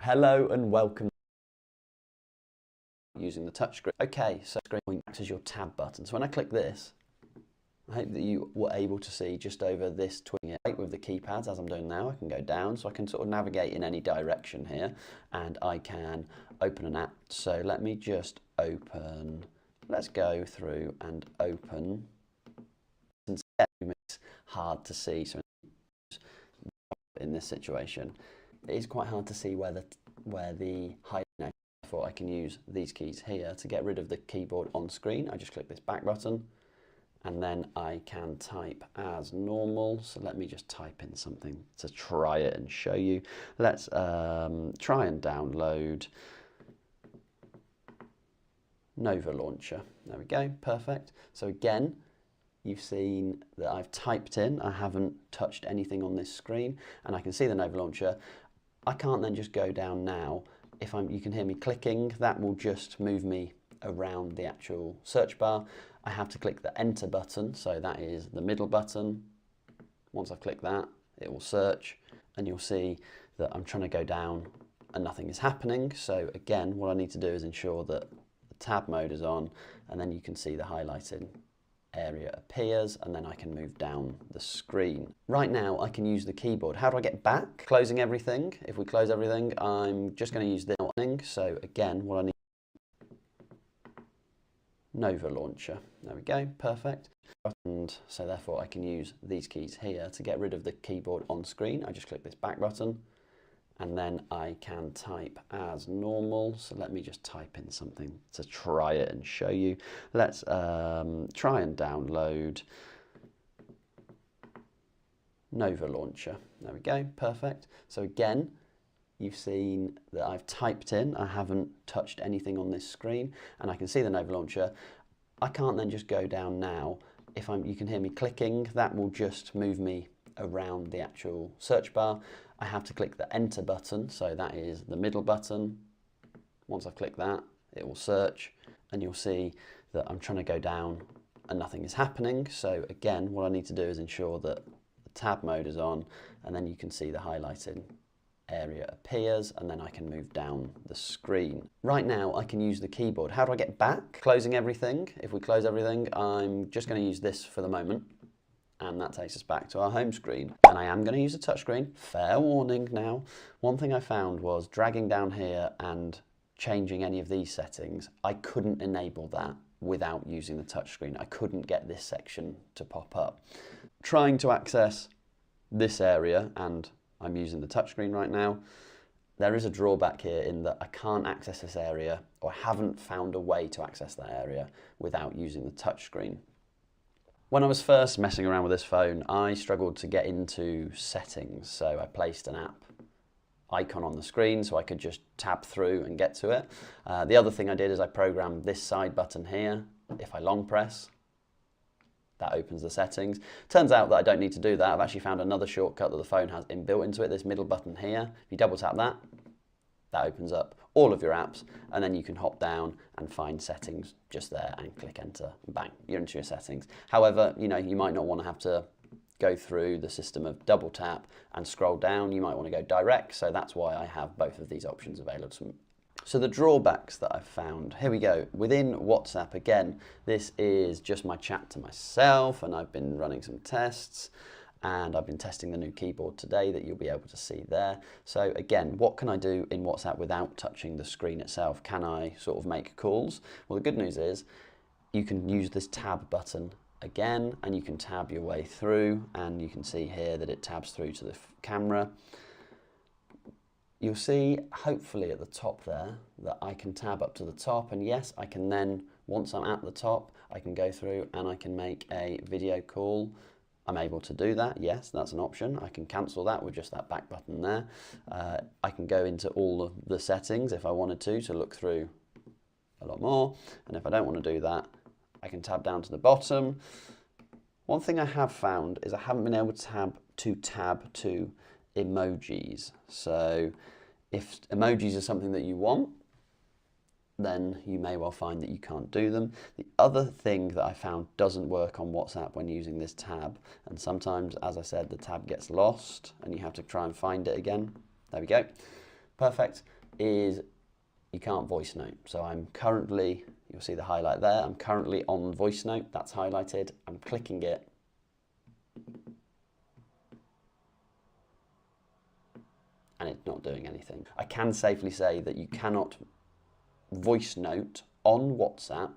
Hello and welcome using the touchscreen. Okay, so screen acts as your tab button. So when I click this, I hope that you were able to see just over this twin with the keypads as I'm doing now. I can go down so I can sort of navigate in any direction here, and I can open an app. So let me just open, let's go through and open. It's hard to see, so in this situation, it is quite hard to see where the hide. Therefore, I can use these keys here to get rid of the keyboard on screen. I just click this back button, and then I can type as normal. So let me just type in something to try it and show you. Let's try and download Nova Launcher. There we go, perfect. So again, you've seen that I've typed in, I haven't touched anything on this screen, and I can see the Nova Launcher. I can't then just go down now. You can hear me clicking, that will just move me around the actual search bar. I have to click the enter button, so that is the middle button. Once I've clicked that, it will search, and you'll see that I'm trying to go down and nothing is happening. So again, what I need to do is ensure that the tab mode is on, and then you can see the highlighted area appears, and then I can move down the screen. Right now I can use the keyboard. How do I get back? Closing everything. If we close everything, I'm just going to use this. So again, what I need, Nova Launcher. There we go, perfect. And so therefore I can use these keys here to get rid of the keyboard on screen. I just click this back button, and then I can type as normal. So let me just type in something to try it and show you. Let's try and download Nova Launcher. There we go, perfect. So again, you've seen that I've typed in, I haven't touched anything on this screen, and I can see the Nova Launcher. I can't then just go down now. You can hear me clicking, that will just move me around the actual search bar. I have to click the enter button, so that is the middle button. Once I've clicked that, it will search, and you'll see that I'm trying to go down and nothing is happening. So again, what I need to do is ensure that the tab mode is on, and then you can see the highlighted area appears, and then I can move down the screen. Right now I can use the keyboard. How do I get back? Closing everything. If we close everything, I'm just going to use this for the moment, and that takes us back to our home screen. And I am going to use a touchscreen. Fair warning now. One thing I found was dragging down here and changing any of these settings, I couldn't enable that without using the touchscreen. I couldn't get this section to pop up. Trying to access this area, and I'm using the touchscreen right now, there is a drawback here in that I can't access this area, or haven't found a way to access that area without using the touchscreen. When I was first messing around with this phone, I struggled to get into settings, so I placed an app icon on the screen so I could just tab through and get to it. The other thing I did is I programmed this side button here. If I long press, that opens the settings. Turns out that I don't need to do that. I've actually found another shortcut that the phone has inbuilt into it, this middle button here. If you double tap that, that opens up all of your apps, and then you can hop down and find settings just there and click enter, and bang, you're into your settings. However, you might not want to have to go through the system of double tap and scroll down. You might want to go direct, so that's why I have both of these options available to me. So the drawbacks that I've found, here we go. Within WhatsApp, again, this is just my chat to myself, and I've been running some tests, and I've been testing the new keyboard today that you'll be able to see there. So again, what can I do in WhatsApp without touching the screen itself? Can I sort of make calls? Well, the good news is you can use this tab button again, and you can tab your way through, and you can see here that it tabs through to the camera. You'll see, hopefully at the top there, that I can tab up to the top, and yes, I can then, once I'm at the top, I can go through and I can make a video call. I'm able to do that, yes, that's an option. I can cancel that with just that back button there. I can go into all of the settings if I wanted to look through a lot more, and if I don't want to do that, I can tab down to the bottom. One thing I have found is I haven't been able to tab to emojis. So if emojis are something that you want, then you may well find that you can't do them. The other thing that I found doesn't work on WhatsApp when using this tab, and sometimes, as I said, the tab gets lost and you have to try and find it again. There we go. Perfect is you can't voice note. So I'm currently, you'll see the highlight there, I'm currently on voice note, that's highlighted, I'm clicking it. And it's not doing anything. I can safely say that you cannot voice note on WhatsApp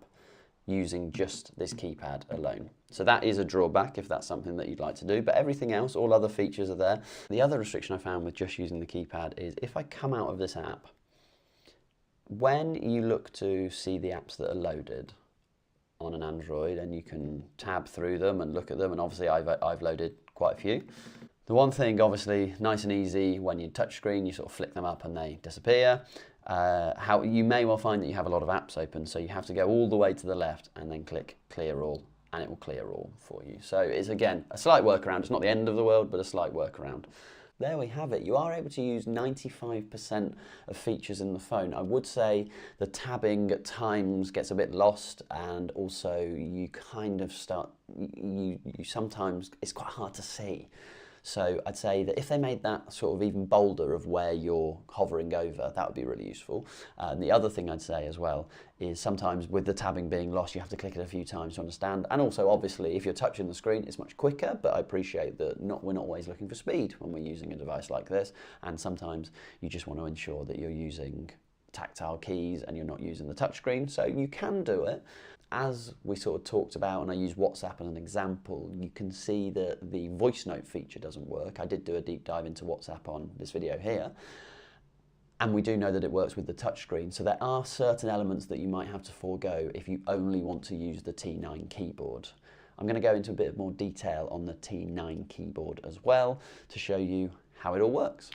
using just this keypad alone. So that is a drawback if that's something that you'd like to do, but everything else, all other features are there. The other restriction I found with just using the keypad is if I come out of this app, when you look to see the apps that are loaded on an Android, and you can tab through them and look at them, and obviously I've loaded quite a few. The one thing, obviously, nice and easy, when you touch screen, you sort of flick them up and they disappear. How you may well find that you have a lot of apps open, so you have to go all the way to the left and then click clear all, and it will clear all for you. So it's, again, a slight workaround. It's not the end of the world, but a slight workaround. There we have it. You are able to use 95% of features in the phone. I would say the tabbing at times gets a bit lost, and also you kind of start, you sometimes, it's quite hard to see. So I'd say that if they made that sort of even bolder of where you're hovering over, that would be really useful. And the other thing I'd say as well is sometimes with the tabbing being lost, you have to click it a few times to understand. And also, obviously, if you're touching the screen, it's much quicker, but I appreciate that we're not always looking for speed when we're using a device like this. And sometimes you just want to ensure that you're using tactile keys and you're not using the touchscreen. So you can do it. As we sort of talked about, and I use WhatsApp as an example, you can see that the voice note feature doesn't work. I did do a deep dive into WhatsApp on this video here, and we do know that it works with the touchscreen. So there are certain elements that you might have to forego if you only want to use the T9 keyboard. I'm going to go into a bit more detail on the T9 keyboard as well to show you how it all works.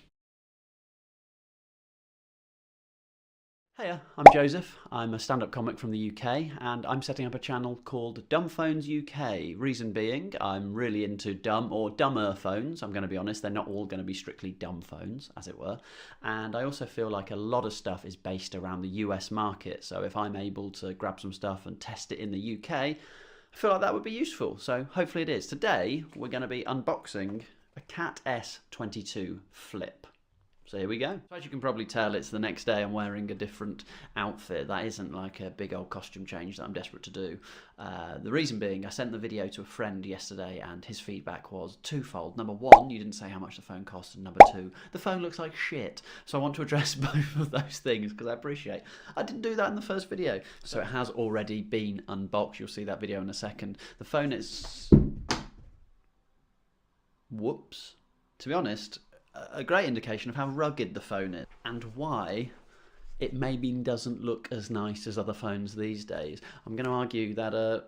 Hiya, I'm Joseph. I'm a stand-up comic from the UK, and I'm setting up a channel called Dumb Phones UK. Reason being, I'm really into dumb or dumber phones. I'm going to be honest, they're not all going to be strictly dumb phones, as it were. And I also feel like a lot of stuff is based around the US market. So if I'm able to grab some stuff and test it in the UK, I feel like that would be useful. So hopefully it is. Today, we're going to be unboxing a Cat S22 Flip. So here we go. So as you can probably tell, it's the next day. I'm wearing a different outfit. That isn't like a big old costume change that I'm desperate to do. The reason being, I sent the video to a friend yesterday and his feedback was twofold. Number one, you didn't say how much the phone cost, and number two, the phone looks like shit. So I want to address both of those things because I appreciate I didn't do that in the first video. So it has already been unboxed. You'll see that video in a second. The phone is... Whoops. To be honest, a great indication of how rugged the phone is and why it maybe doesn't look as nice as other phones these days. I'm going to argue that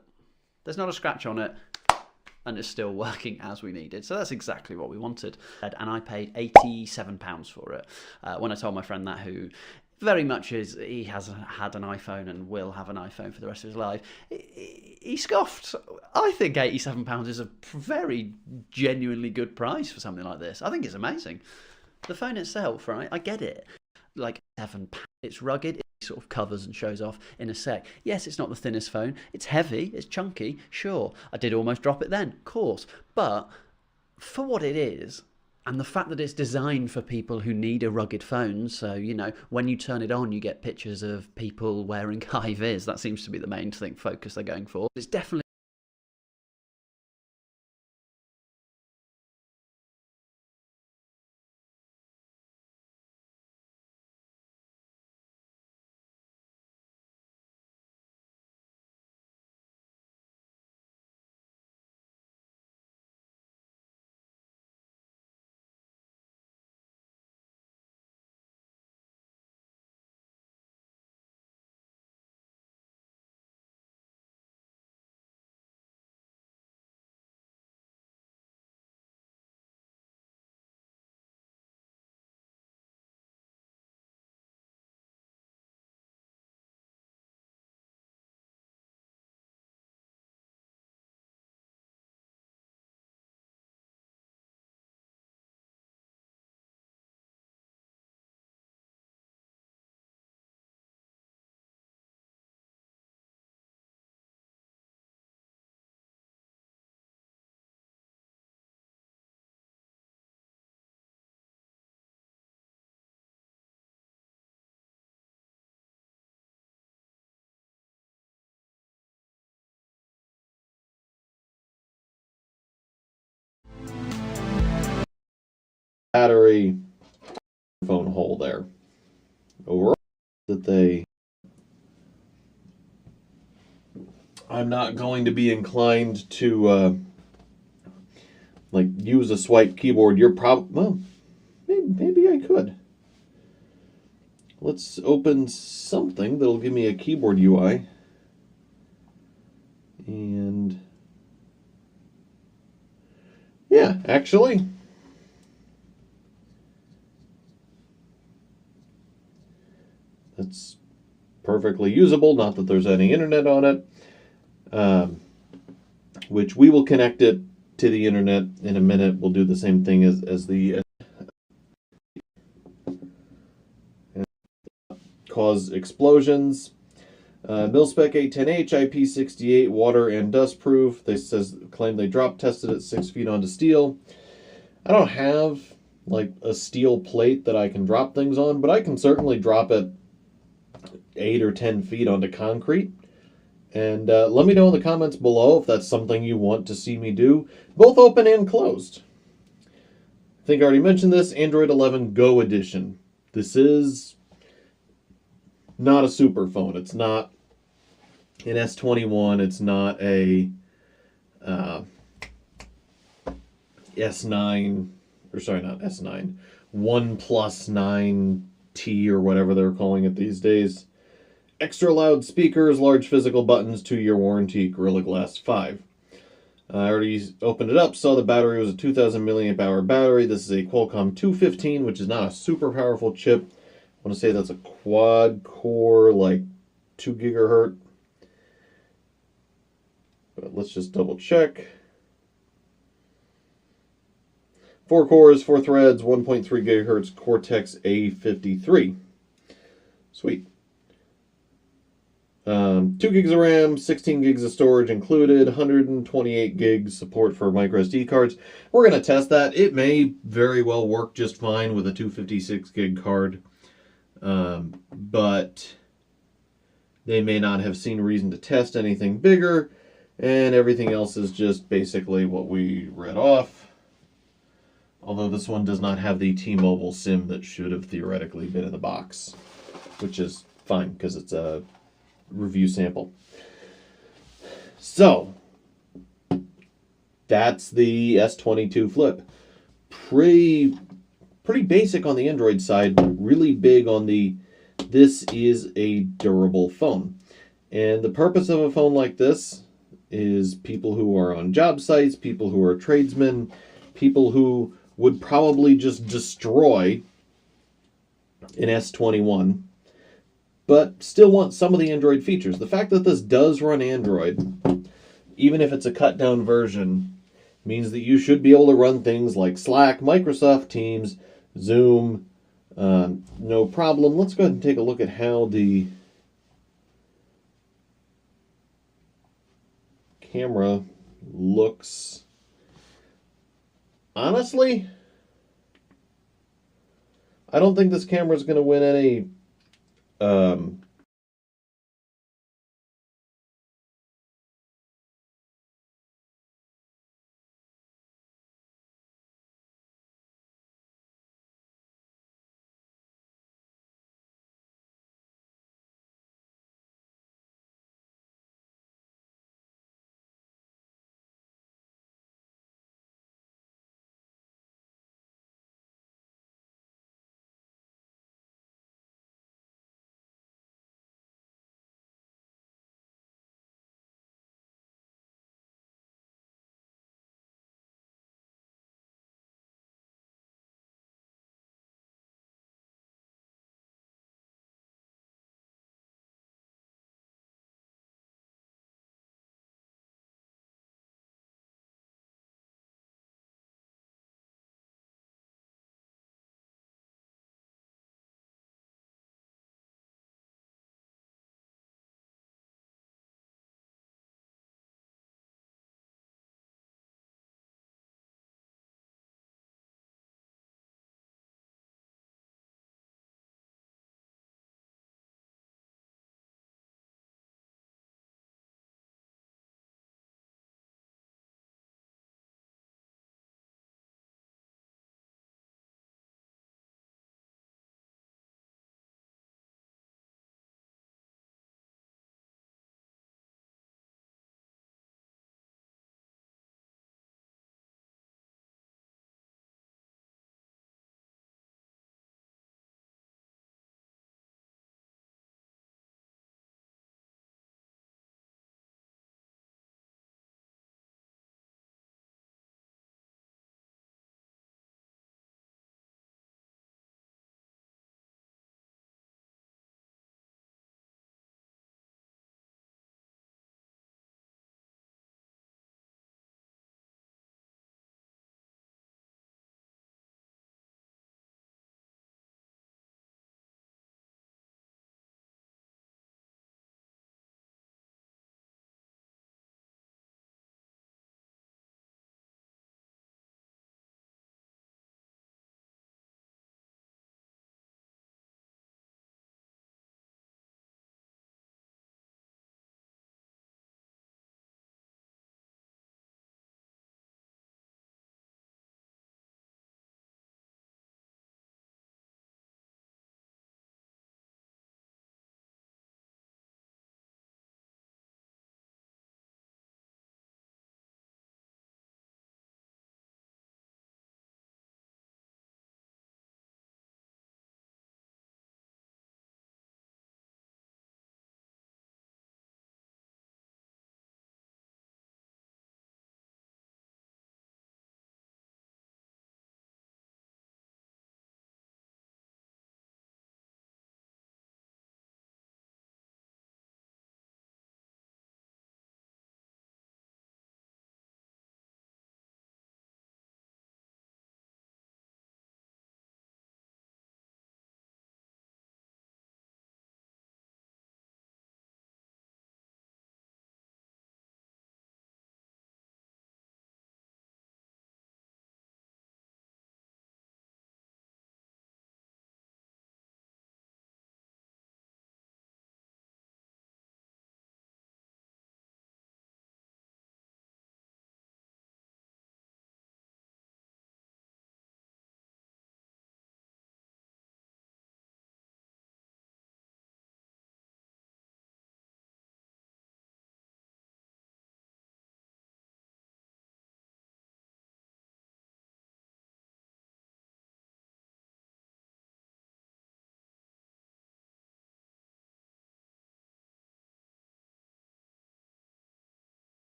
there's not a scratch on it and it's still working as we needed. So that's exactly what we wanted. And I paid £87 for it. When I told my friend that, who very much is, he has had an iPhone and will have an iPhone for the rest of his life, he scoffed. I think £87 is a very genuinely good price for something like this. I think it's amazing. The phone itself, right, I get it. Like £7, it's rugged, it sort of covers and shows off in a sec. Yes, it's not the thinnest phone, it's heavy, it's chunky, sure. I did almost drop it then, of course. But for what it is, and the fact that it's designed for people who need a rugged phone, so, you know, when you turn it on, you get pictures of people wearing high-vis. That seems to be the main focus they're going for. It's definitely battery, phone hole there. Overall, I'm not going to be inclined to like use a swipe keyboard. Well, maybe I could. Let's open something that'll give me a keyboard UI. And yeah, actually, that's perfectly usable. Not that there's any internet on it, which we will connect it to the internet in a minute. We'll do the same thing as the cause explosions. Mil-spec 810H, IP68, water and dust proof. They claim they drop tested at 6 feet onto steel. I don't have like a steel plate that I can drop things on, but I can certainly drop it 8 or 10 feet onto concrete. And let me know in the comments below if that's something you want to see me do, both open and closed. I think I already mentioned this, Android 11 Go Edition. This is not a super phone. It's not an S21. It's not a S9, or sorry, not S9, OnePlus 9T or whatever they're calling it these days. Extra loud speakers, large physical buttons, 2-year warranty, Gorilla Glass 5. I already opened it up, saw the battery was a 2000 milliamp hour battery. This is a Qualcomm 215, which is not a super powerful chip. I want to say that's a quad core, like 2 gigahertz. But let's just double check. 4 cores, 4 threads, 1.3 gigahertz Cortex A53. Sweet. 2 gigs of RAM, 16 gigs of storage included, 128 gigs support for microSD cards. We're going to test that. It may very well work just fine with a 256 gig card, but they may not have seen reason to test anything bigger, and everything else is just basically what we read off. Although this one does not have the T-Mobile SIM that should have theoretically been in the box, which is fine because it's a review sample. So that's the S22 Flip. Pretty basic on the Android side, but really big on this is a durable phone. And the purpose of a phone like this is people who are on job sites, people who are tradesmen, people who would probably just destroy an S21, but still want some of the Android features. The fact that this does run Android, even if it's a cut down version, means that you should be able to run things like Slack, Microsoft Teams, Zoom, no problem. Let's go ahead and take a look at how the camera looks. Honestly, I don't think this camera is going to win any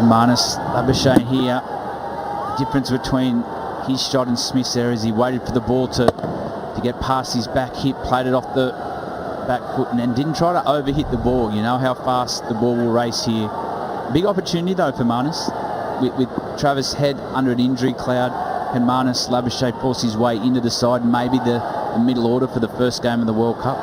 Marnus Labuschagne here. The difference between his shot and Smith's there is he waited for the ball to get past his back hip, played it off the back foot and didn't try to overhit the ball. You know how fast the ball will race here. Big opportunity though for Marnus. With Travis Head under an injury cloud, can Marnus Labuschagne force his way into the side and maybe the middle order for the first game of the World Cup?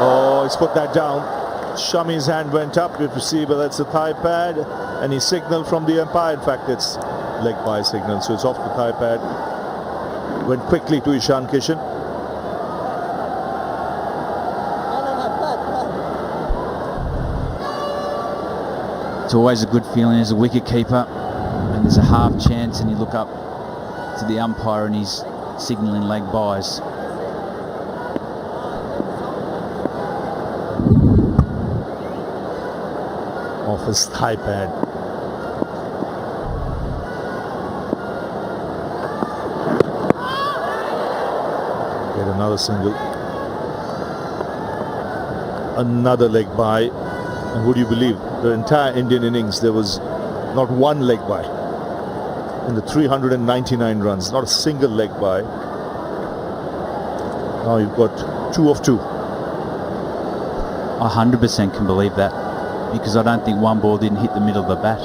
Oh, he's put that down. Shami's hand went up. You see, but that's a thigh pad, and he signaled from the umpire. In fact, it's leg by signal, so it's off the thigh pad. Went quickly to Ishan Kishan. It's always a good feeling as a wicket keeper, and there's a half chance, and you look up to the umpire and he's signalling leg byes. Off his thigh pad. Get another single. Another leg by. And would you believe, the entire Indian innings, there was not one leg by. In the 399 runs, not a single leg by. Now you've got 2 of 2. I 100% can believe that, because I don't think one ball didn't hit the middle of the bat.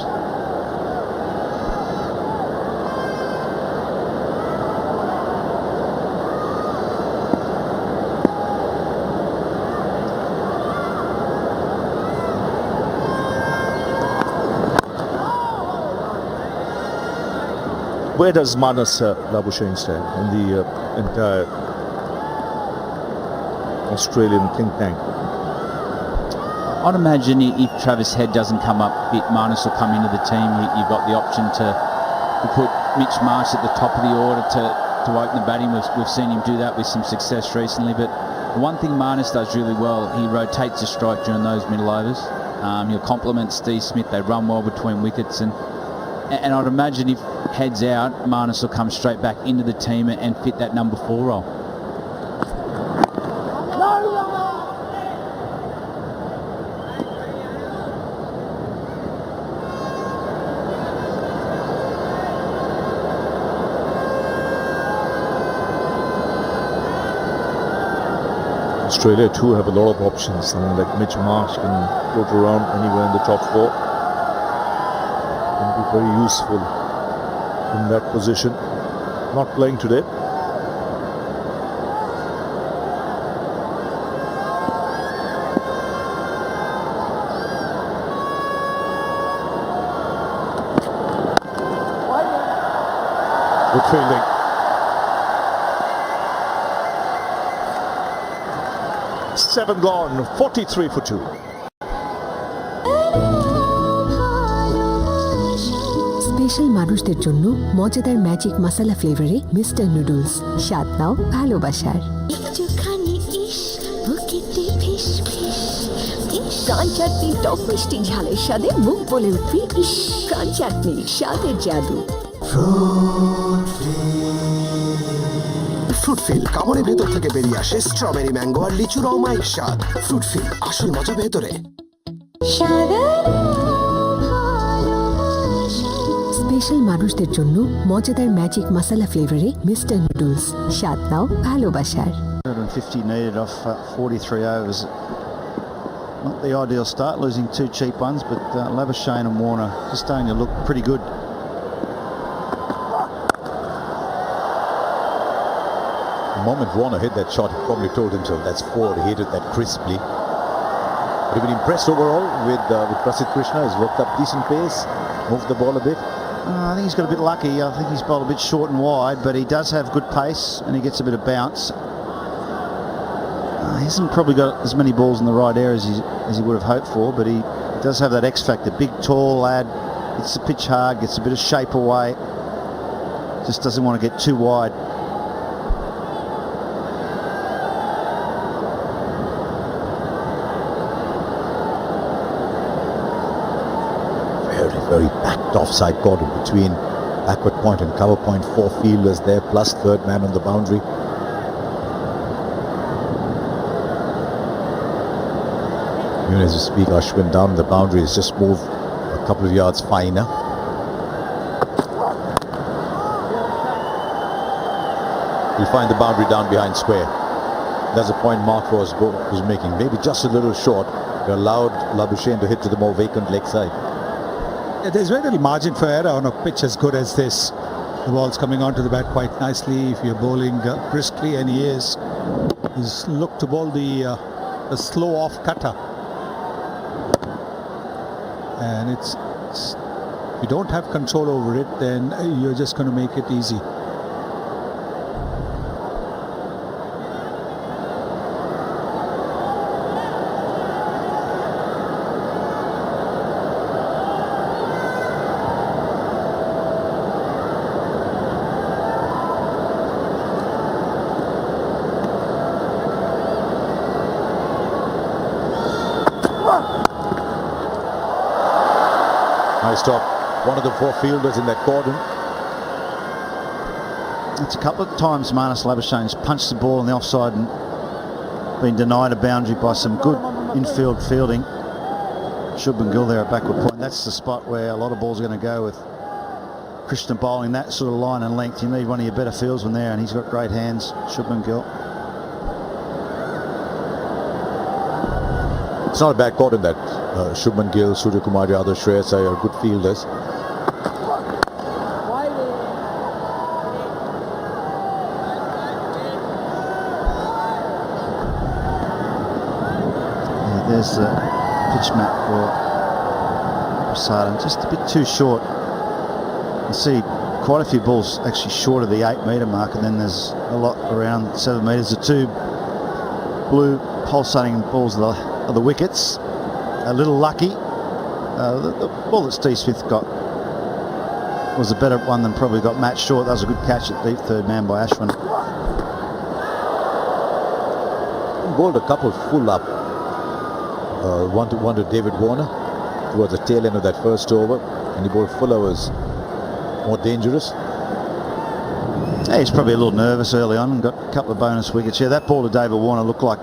Where does Marnus Labuschagne stand in the entire Australian think tank? I'd imagine if Travis Head doesn't come up fit, Marnus will come into the team. You've got the option to put Mitch Marsh at the top of the order to open the batting. We've seen him do that with some success recently. But the one thing Marnus does really well, he rotates the strike during those middle overs. He'll complement Steve Smith. They run well between wickets. And I'd imagine if Head's out, Marnus will come straight back into the team and fit that number 4 role. Australia too have a lot of options. Someone like Mitch Marsh can float around anywhere in the top 4. Can be very useful in that position. Not playing today. Good fielding. Seven gone, 43 for 2. Special মানুষদের জন্য মজাদার magic মশলা ফ্লেভারে mister noodles. স্বাদ নাও ভালোবাসার। প্রাণ চাটনি টক মিষ্টি ঝালের স্বাদে মুখ বলে উঠবে ইস। প্রাণ চাটনি স্বাদের জাদু। ফ্রুটফিল কামড়ের ভেতর থেকে বেরিয়ে আসে স্ট্রবেরি ম্যাঙ্গো আর লিচুর অমায়িক স্বাদ। ফ্রুটফিল আসল মজা ভেতরে। স্পেশাল মানুষদের জন্য মজাদার ম্যাজিক মশলা ফ্লেভারে মিস্টার নুডলস। স্বাদ নাও ভালোবাসার। 150 needed off 43 overs. Not the ideal start, losing 2 cheap ones, but Labuschagne and Warner just starting to look pretty good. The moment Warner hit that shot, he probably told himself that's 4. He hit it that crisply. But he's been impressed overall with Prasidh Krishna. He's worked up decent pace, moved the ball a bit. I think he's got a bit lucky. I think he's bowled a bit short and wide, but he does have good pace and he gets a bit of bounce. He hasn't probably got as many balls in the right area as he would have hoped for, but he does have that X factor. Big, tall lad, hits the pitch hard, gets a bit of shape away, just doesn't want to get too wide. Very backed offside caught in between backward point and cover point, 4 fielders there, plus third man on the boundary. Even as you speak, Ashwin down the boundary has just moved a couple of yards finer. He'll find the boundary down behind square. That's the point Mark was making. Maybe just a little short. He allowed Labuschagne to hit to the more vacant leg side. Yeah, there's very little margin for error on a pitch as good as this. The ball's coming onto the bat quite nicely. If you're bowling briskly, and he is, he's looked to bowl the slow off cutter. And it's if you don't have control over it, then you're just going to make it easy. Nice stop. One of the 4 fielders in that cordon. It's a couple of times Marnus Labuschagne's punched the ball on the offside and been denied a boundary by some good infield fielding. Shubman Gill there at backward point. That's the spot where a lot of balls are going to go with Krishna bowling that sort of line and length. You need one of your better fieldsmen there, and he's got great hands, Shubman Gill. It's not a bad cordon that Shubman Gill, Surya Kumar, the other Shreyas are good fielders. Yeah, there's the pitch map for Prasadam. Just a bit too short. You see quite a few balls actually short of the 8 metre mark, and then there's a lot around 7 metres. The 2 blue pulsating balls are the wickets. A little lucky. The ball that Steve Smith got was a better one than probably got matched short. That was a good catch at deep third man by Ashwin. Bowled a couple full up. One to David Warner towards the tail end of that first over, and he bowled Fuller was more dangerous. Yeah, he's probably a little nervous early on and got a couple of bonus wickets. Yeah, that ball to David Warner looked like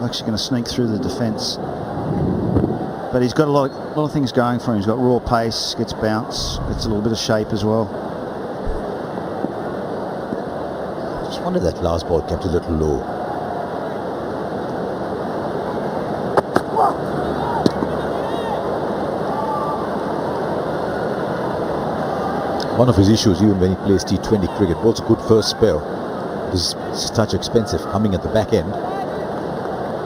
actually going to sneak through the defence. But he's got a lot of things going for him. He's got raw pace, gets bounce, gets a little bit of shape as well. Just wonder that last ball kept a little low. One of his issues, even when he plays T20 cricket, bowls a good first spell. This is such expensive coming at the back end.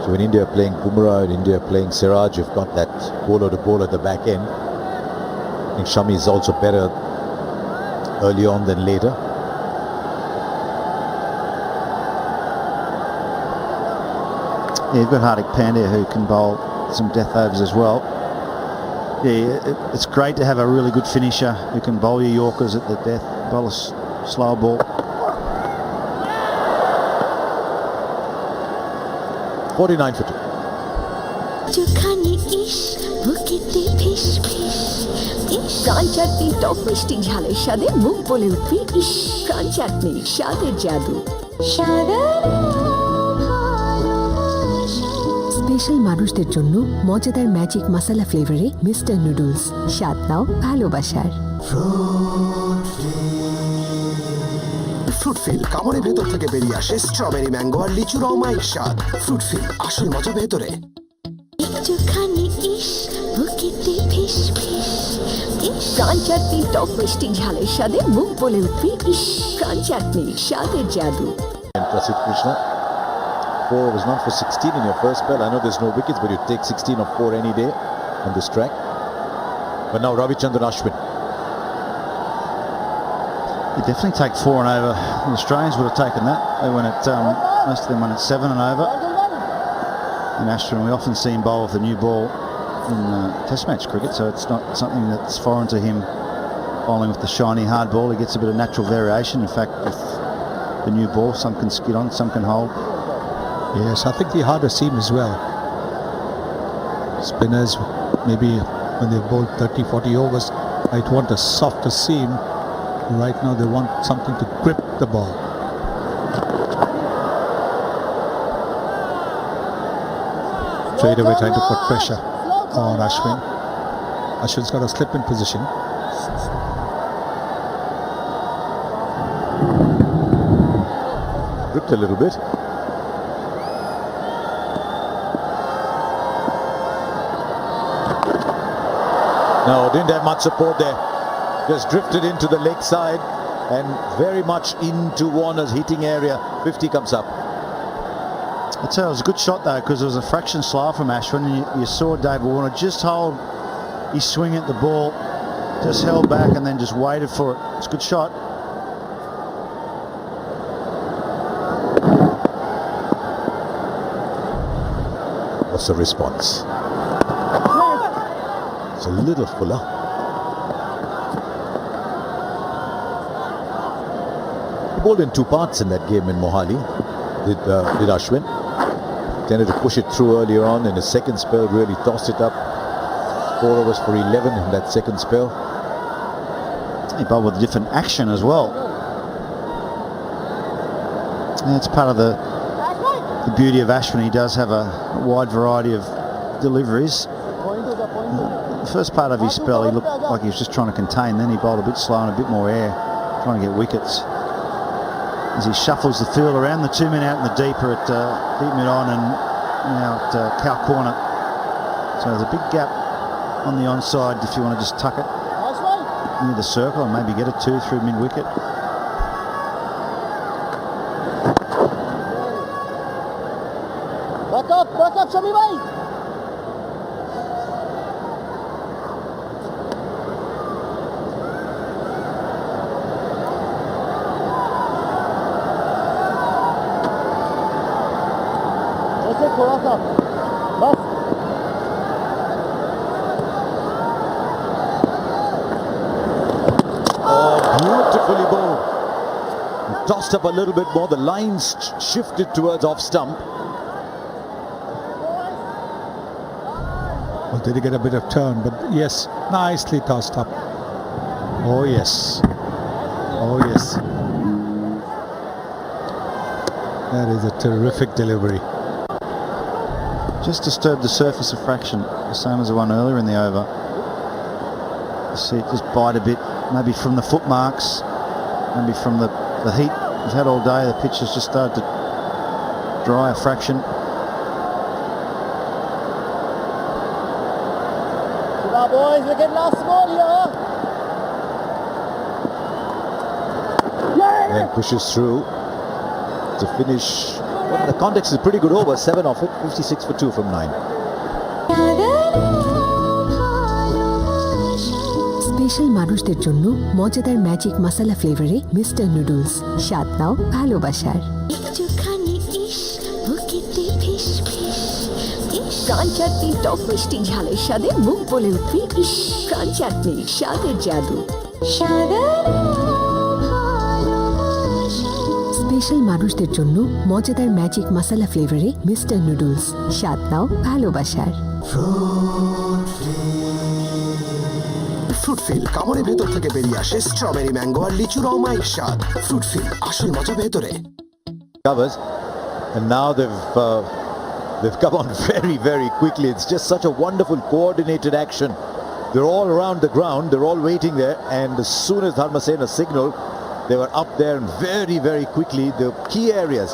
So when India are playing Bumrah and India are playing Siraj, you've got that bowler to bowl at the back end. I think Shami is also better early on than later. Yeah, you've got Hardik Pandya who can bowl some death overs as well. Yeah, it's great to have a really good finisher who can bowl your Yorkers at the death, bowl a slow ball. 49 for 2. প্রাণ চাটনি টক মিষ্টি ঝালের স্বাদে মুখ বলে উঠবে ইস। প্রাণ চাটনি স্বাদের জাদু। স্পেশাল মানুষদের জন্য মজাদার ম্যাজিক মশলা ফ্লেভারে মিস্টার নুডলস। স্বাদ নাও ভালোবাসার। ফ্রুটফিল কামড়ের ভেতর থেকে বেরিয়ে আসে স্ট্রবেরি ম্যাঙ্গো আর লিচুর অমায়িক স্বাদ। ফ্রুটফিল আসল মজা ভেতরে। প্রাণ চাটনি টক মিষ্টি ঝালের স্বাদে মুখ বলে উঠবে ইস। প্রাণ চাটনি স্বাদের জাদু। And Prasidh Krishna, 4 was not for 16 in your first spell. I know there's no wickets, but you take 16 or 4 any day on this track. But now Ravichandran Ashwin. You definitely take 4 and over. The Australians would have taken that. They went at most of them went at 7 and over. And Ashwin, we often see him bowl with the new ball in Test match cricket, so it's not something that's foreign to him. Bowling with the shiny hard ball, he gets a bit of natural variation. In fact, with the new ball, some can skid on, some can hold. Yes, I think the harder seam as well. Spinners, maybe when they bowl 30-40 overs, might want a softer seam Right now they want something to grip the ball. Straight away trying to put pressure on Ashwin. Ashwin's got a slip in position. Gripped a little bit. No, didn't have much support there. Just drifted into the leg side and very much into Warner's hitting area. 50 comes up. I'd say it was a good shot though, because it was a fraction slower from Ashwin, and you saw David Warner just hold his swing at the ball, just held back and then just waited for it. It's a good shot. What's the response? It's a little fuller. He bowled in two parts in that game in Mohali, did Ashwin. Tended to push it through earlier on in his second spell, really tossed it up. 4 overs for 11 in that second spell. He bowled with different action as well. And it's part of the beauty of Ashwin. He does have a wide variety of deliveries. The first part of his spell he looked like he was just trying to contain, then he bowled a bit slow and a bit more air, trying to get wickets. As he shuffles the field around, the 2 men out in the deeper at deep mid-on and now at cow corner. So there's a big gap on the onside if you want to just tuck it near the circle and maybe get a 2 through mid-wicket. Back up, Shami bhai. थोड़ा सा बस Beautifully bowled. Tossed up a little bit more. The lines shifted towards off stump. Well, did he get a bit of turn? But yes, nicely tossed up. Oh yes. Oh yes. That is a terrific delivery. Just disturbed the surface a fraction, the same as the one earlier in the over. You see it just bite a bit, maybe from the foot marks, maybe from the heat we've had all day. The pitch has just started to dry a fraction. Now boys, we're getting last ball here. And pushes through to finish. Well, the context is a pretty good over. 7 off it, 56 for 2 from 9. Special মানুষদের জন্য মজাদার magic মশলা ফ্লেভারে mister noodles. স্বাদ নাও ভালোবাসার। প্রাণ চাটনি টক মিষ্টি ঝালের স্বাদে মুখ বলে উঠবে ইস। প্রাণ চাটনি স্বাদের জাদু। স্পেশাল মানুষদের জন্য মজাদার ম্যাজিক মশলা ফ্লেভারে মিস্টার নুডলস। স্বাদ নাও ভালোবাসার। ফ্রুটফিল কামড়ের ভেতর থেকে বেরিয়ে আসে স্ট্রবেরি ম্যাঙ্গো আর লিচুর অমায়িক স্বাদ। ফ্রুটফিল আসল মজা ভেতরে। Covers, and now they've come on very, very quickly. It's just such a wonderful coordinated action. They're all around the ground. They're all waiting there, and as soon as Dharmasena signaled, they were up there and very, very quickly. The key areas,